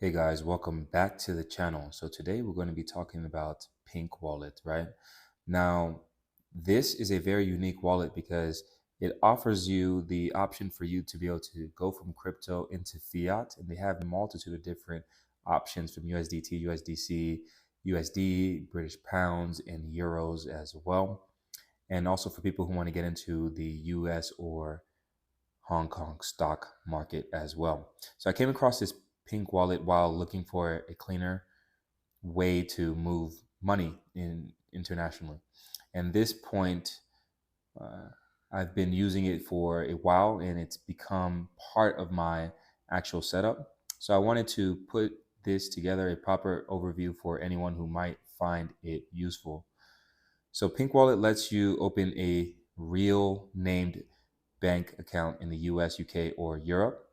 Hey guys, welcome back to the channel. So today we're going to be talking about PinkWallet, right? Now, this is a very unique wallet because it offers you the option for you to be able to go from crypto into fiat, and they have a multitude of different options from USDT, USDC, USD, British pounds, and euros as well. And also for people who want to get into the US or Hong Kong stock market as well. So I came across this Pink Wallet while looking for a cleaner way to move money internationally. And this point, uh, I've been using it for a while, and it's become part of my actual setup. So I wanted to put this together, a proper overview for anyone who might find it useful. So Pink Wallet lets you open a real named bank account in the US, UK, or Europe,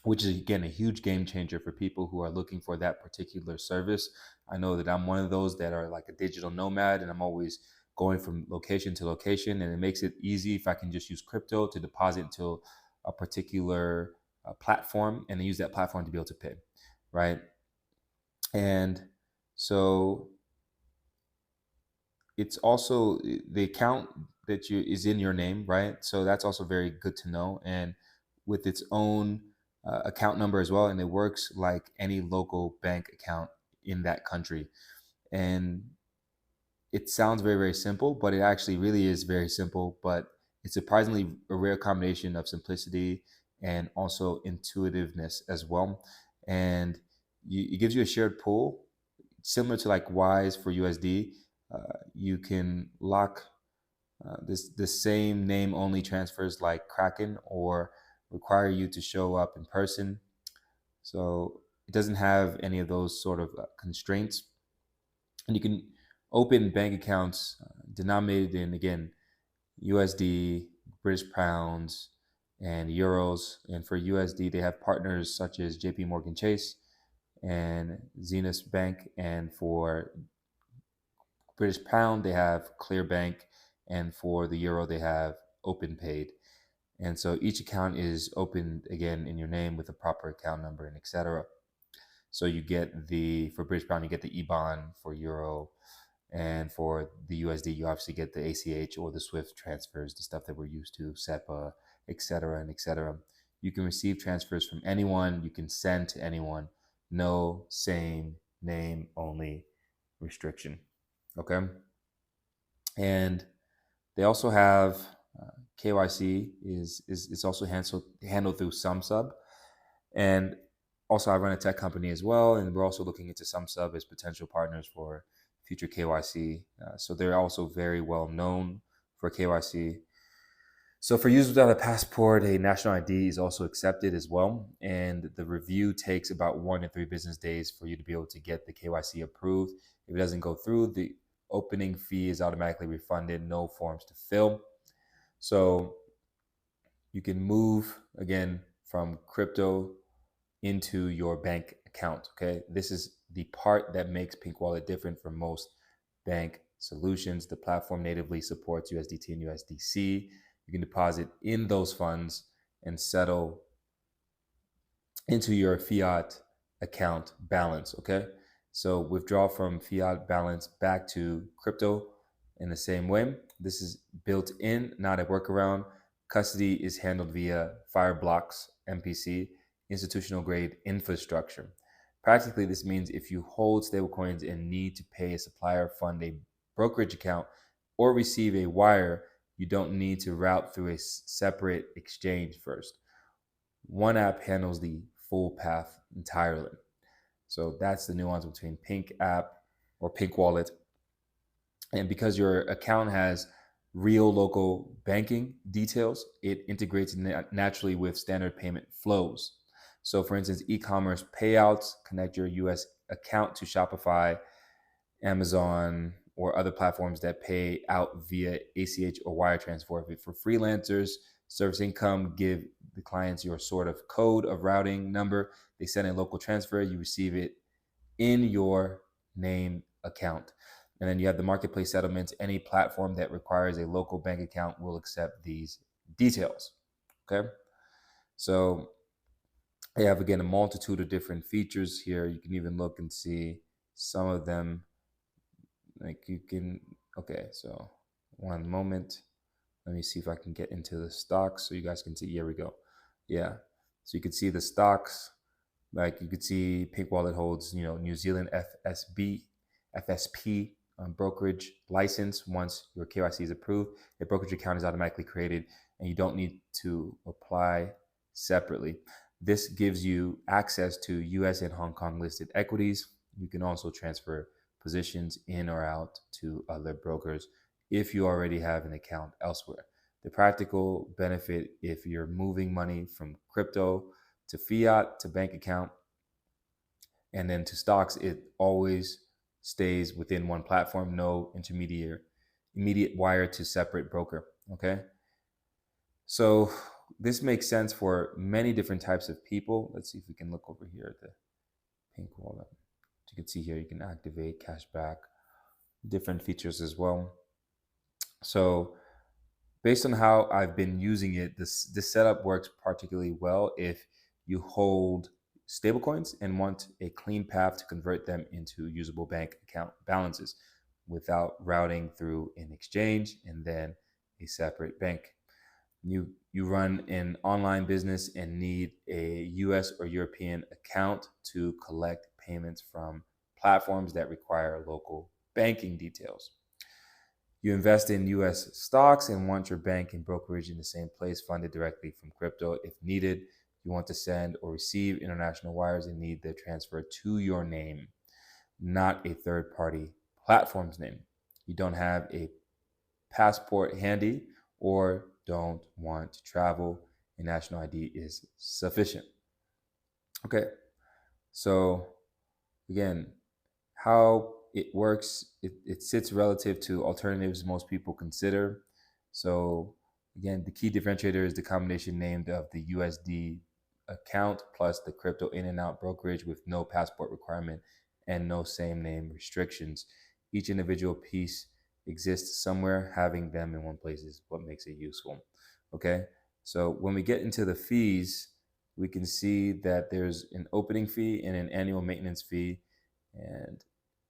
which is again a huge game changer for people who are looking for that particular service. I know that I'm one of those that are like a digital nomad, and I'm always going from location to location, and it makes it easy if I can just use crypto to deposit into a particular platform and then use that platform to be able to pay, right? And so it's also the account that you is in your name, right? So that's also very good to know, and with its own account number as well, and it works like any local bank account in that country. And it sounds very very simple, but it actually really is very simple. But it's surprisingly a rare combination of simplicity and also intuitiveness as well. And it gives you a shared pool similar to like Wise for USD. You can lock this the same name only transfers like Kraken, or require you to show up in person. So it doesn't have any of those sort of constraints, and you can open bank accounts denominated in again USD, British pounds, and euros. And for USD, they have partners such as JP Morgan Chase and Zenith Bank, and for British pound, they have Clearbank, and for the euro, they have OpenPaid. And so each account is opened again in your name with a proper account number and etc. So you get for British pound, you get the IBAN. For euro and for the USD, you obviously get the ACH or the SWIFT transfers, the stuff that we're used to, SEPA, etc. and etc. You can receive transfers from anyone. You can send to anyone. No same name only restriction. Okay. And they also have KYC is also handled through SumSub. And also I run a tech company as well, and we're also looking into SumSub as potential partners for future KYC. So they're also very well known for KYC. So for users without a passport, a national ID is also accepted as well. And the review takes about 1 to 3 business days for you to be able to get the KYC approved. If it doesn't go through, the opening fee is automatically refunded, no forms to fill. So you can move again from crypto into your bank account. Okay. This is the part that makes PinkWallet different from most bank solutions. The platform natively supports USDT and USDC. You can deposit in those funds and settle into your fiat account balance. Okay. So withdraw from fiat balance back to crypto in the same way. This is built in, not a workaround. Custody is handled via Fireblocks MPC, institutional grade infrastructure. Practically, this means if you hold stablecoins and need to pay a supplier, fund a brokerage account, or receive a wire, you don't need to route through a separate exchange first. One app handles the full path entirely. So that's the nuance between Pink app or Pink Wallet. And because your account has real local banking details, it integrates naturally with standard payment flows. So for instance, e-commerce payouts connect your US account to Shopify, Amazon, or other platforms that pay out via ACH or wire transfer. For freelancers, Service Income give the clients your sort of code of routing number. They send a local transfer, you receive it in your name account. And then you have the marketplace settlements. Any platform that requires a local bank account will accept these details. Okay. So They have, again, a multitude of different features here. You can even look and see some of them. Like you can, okay, so one moment. Let me see if I can get into the stocks so you guys can see. Here we go. Yeah. So you can see the stocks. Like you could see PinkWallet holds, New Zealand FSP brokerage license. Once your KYC is approved, a brokerage account is automatically created and you don't need to apply separately. This gives you access to US and Hong Kong listed equities. You can also transfer positions in or out to other brokers if you already have an account elsewhere. The practical benefit, if you're moving money from crypto to fiat to bank account and then to stocks, it always stays within one platform, no immediate wire to separate broker. Okay. So this makes sense for many different types of people. Let's see if we can look over here at the PinkWallet. You can see here you can activate cashback, different features as well. So based on how I've been using it, this setup works particularly well if you hold stablecoins and want a clean path to convert them into usable bank account balances without routing through an exchange and then a separate bank. You run an online business and need a US or European account to collect payments from platforms that require local banking details. You invest in US stocks and want your bank and brokerage in the same place, funded directly from crypto if needed. You want to send or receive international wires and need the transfer to your name, not a third-party platform's name. You don't have a passport handy or don't want to travel, a national ID is sufficient. Okay, so again, how it works, it sits relative to alternatives most people consider. So again, the key differentiator is the combination named of the USD account plus the crypto in and out brokerage with no passport requirement and no same name restrictions. Each individual piece exists somewhere. Having them in one place is what makes it useful. Okay, so when we get into the fees, we can see that there's an opening fee and an annual maintenance fee, and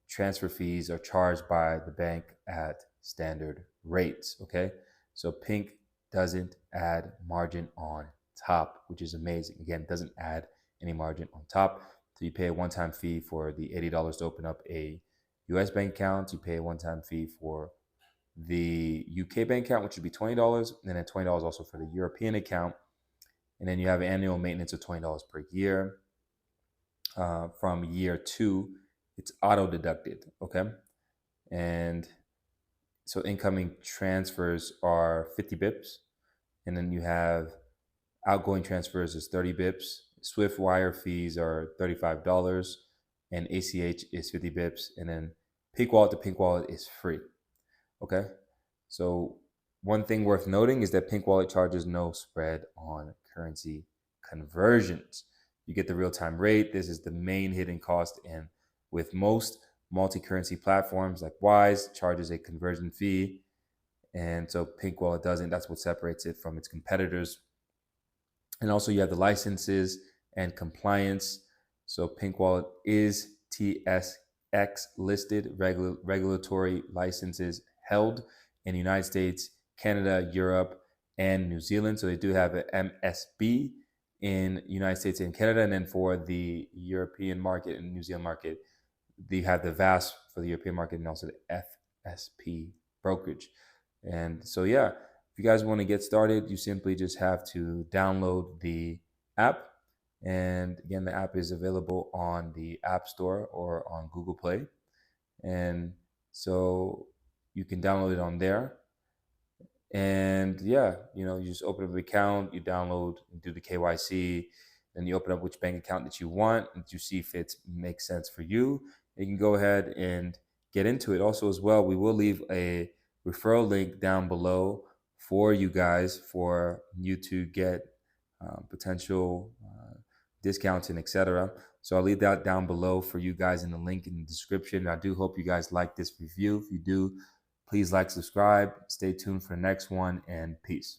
transfer fees are charged by the bank at standard rates. Okay, so Pink doesn't add margin on top, which is amazing. Again, doesn't add any margin on top. So you pay a one-time fee for the $80 to open up a US bank account. You pay a one-time fee for the UK bank account, which would be $20, and then $20 also for the European account. And then you have annual maintenance of $20 per year. From year 2, it's auto deducted. Okay, and so incoming transfers are 50 bips, and then you have outgoing transfers is 30 bips. Swift wire fees are $35, and ACH is 50 bips, and then PinkWallet to PinkWallet is free. Okay, so one thing worth noting is that PinkWallet charges no spread on currency conversions. You get the real-time rate. This is the main hidden cost, and with most multi-currency platforms like Wise charges a conversion fee, and so PinkWallet doesn't. That's what separates it from its competitors. And also you have the licenses and compliance. So PinkWallet is TSX listed, regulatory licenses held in the United States, Canada, Europe, and New Zealand. So they do have an MSB in United States and Canada, and then for the European market and New Zealand market, they have the VAS for the European market and also the FSP brokerage. And so yeah, if you guys want to get started, you simply just have to download the app. And again, the app is available on the App Store or on Google Play. And so you can download it on there. And yeah, you just open up an account, you download, do the KYC, then you open up which bank account that you want, and you see if it makes sense for you. You can go ahead and get into it. Also, as well, we will leave a referral link down below for you guys for you to get potential discounts and etc. So I'll leave that down below for you guys in the link in the description. I do hope you guys like this review. If you do, please like, subscribe, stay tuned for the next one, and peace.